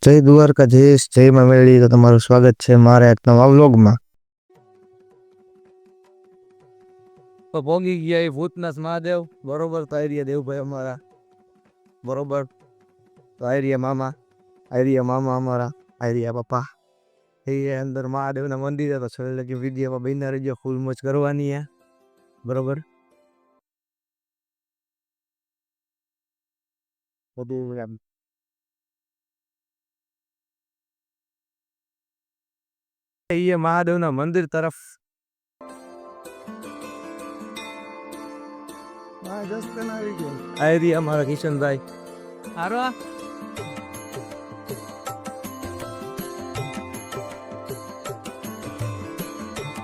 જય દ્વારકાધીશ, જય માં મેળી. તો તમારું સ્વાગત છે મારા એક નવા વ્લોગમાં. તો પોગી ગયા એ ભૂતનાથ મહાદેવ, બરોબર. તો આયરિયા દેવભાઈ અમારા, બરોબર. તો આયરિયા મામા અમારા, આયરિયા પપ્પા. એ અંદર મહાદેવના મંદિરે તો છેલ્લે લગી વિડીયોમાં બિના રહીજો, ફૂલ મોજ કરવાની હે, બરોબર. બધું એમ એ મહાદેવના મંદિર તરફ આયરી અમારા કિશનભાઈ હારો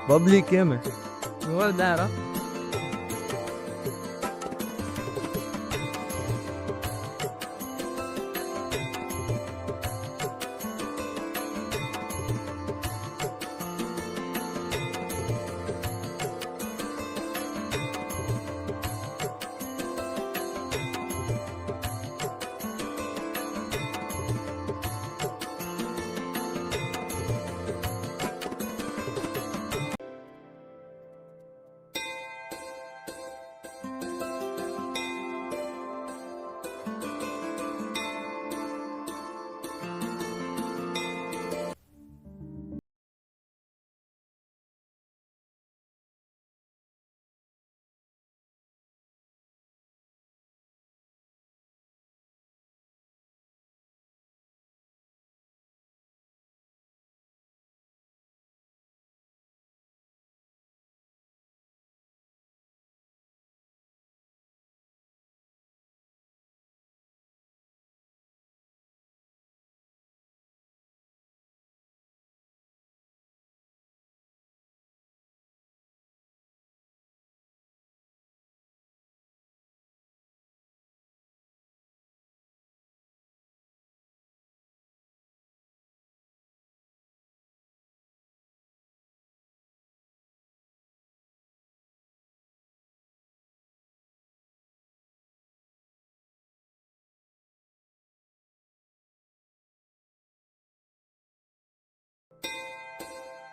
પબ્લિક કેમ હે જોરદાર.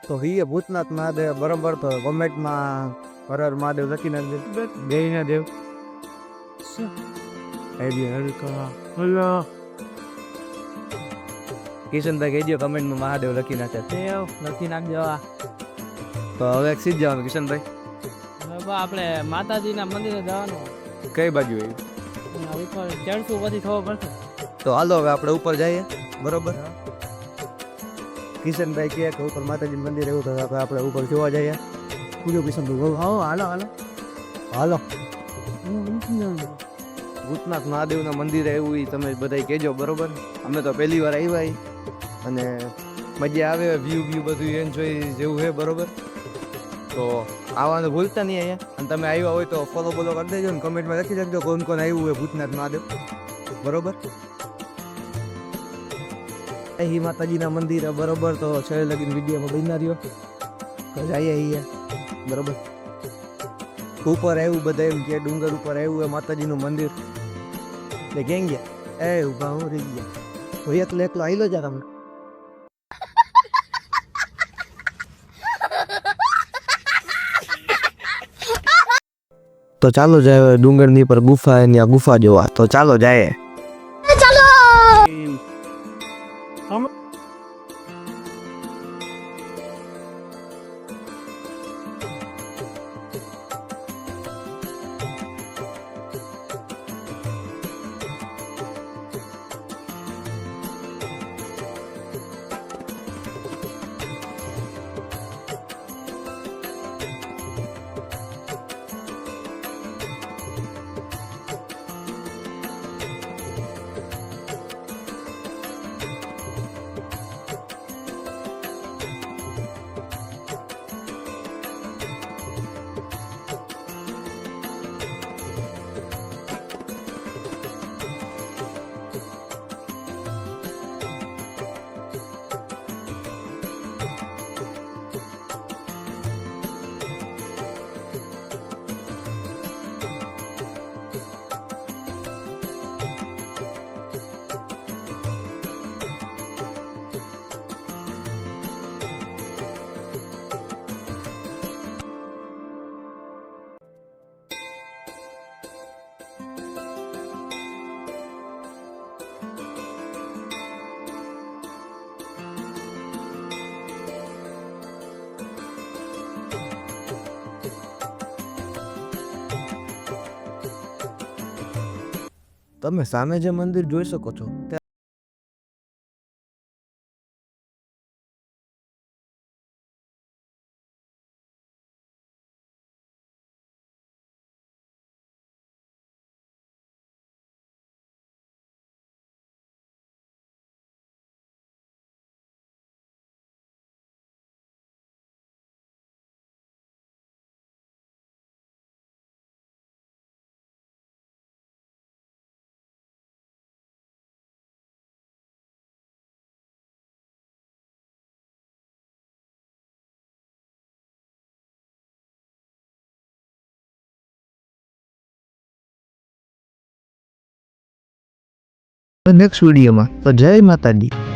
તો હિયે ભૂતનાથ મહાદેવ, બરોબર. તો કોમેન્ટમાં હર હર મહાદેવ લખી નાખજો, જય દેવ. કિશનભાઈ કહેજો કમેન્ટમાં મહાદેવ લખી નાખે, લખી નાખજો. તો હવે સીધ જવાનું કિશનભાઈ, આપણે માતાજીના મંદિરે જવાનું. કઈ બાજુ ચડશું પછી ખબર પડશે. તો હાલો હવે આપણે ઉપર જઈએ, બરોબર. કિશનભાઈ કહે કે ઉપર માતાજી મંદિર એવું, તો આપણે ઉપર જોવા જઈએ. પૂજો કિશનભાઈ, હાલો હાલો હાલો. ભૂતનાથ મહાદેવના મંદિરે એવું એ તમે બધા કહેજો, બરોબર. અમે તો પહેલી વાર આવ્યા અને મજા આવે, વ્યૂ બધું એન્જોય જેવું છે, બરોબર. તો આવવાનું ભૂલતા નહીં અહીંયા. અને તમે આવ્યા હોય તો ફોલો કરી દેજો ને કમેન્ટમાં લખી દેજો કોણ આવ્યું હોય ભૂતનાથ મહાદેવ, બરોબર. અહીં માતાજીના મંદિર, બરોબર. તો છેલ્લે લગીને વિડીયોમાં બની રહ્યો તો જઈએ અહીંયા, બરોબર. ઉપર આવ્યું બધા એમ કે ડુંગર ઉપર આવ્યું હોય માતાજીનું મંદિર, એટલે કેમ ગયા એ ઉભા હું રહી ગયા. તો એકલો આવેલો જ તમે. તો ચાલો જાય ડુંગરની પર ગુફા, એની આ ગુફા જોવા. તો ચાલો જાય. તમે સામે જે મંદિર જોઈ શકો છો તે નેક્સ્ટ વિડીયોમાં. તો જય માતાજી.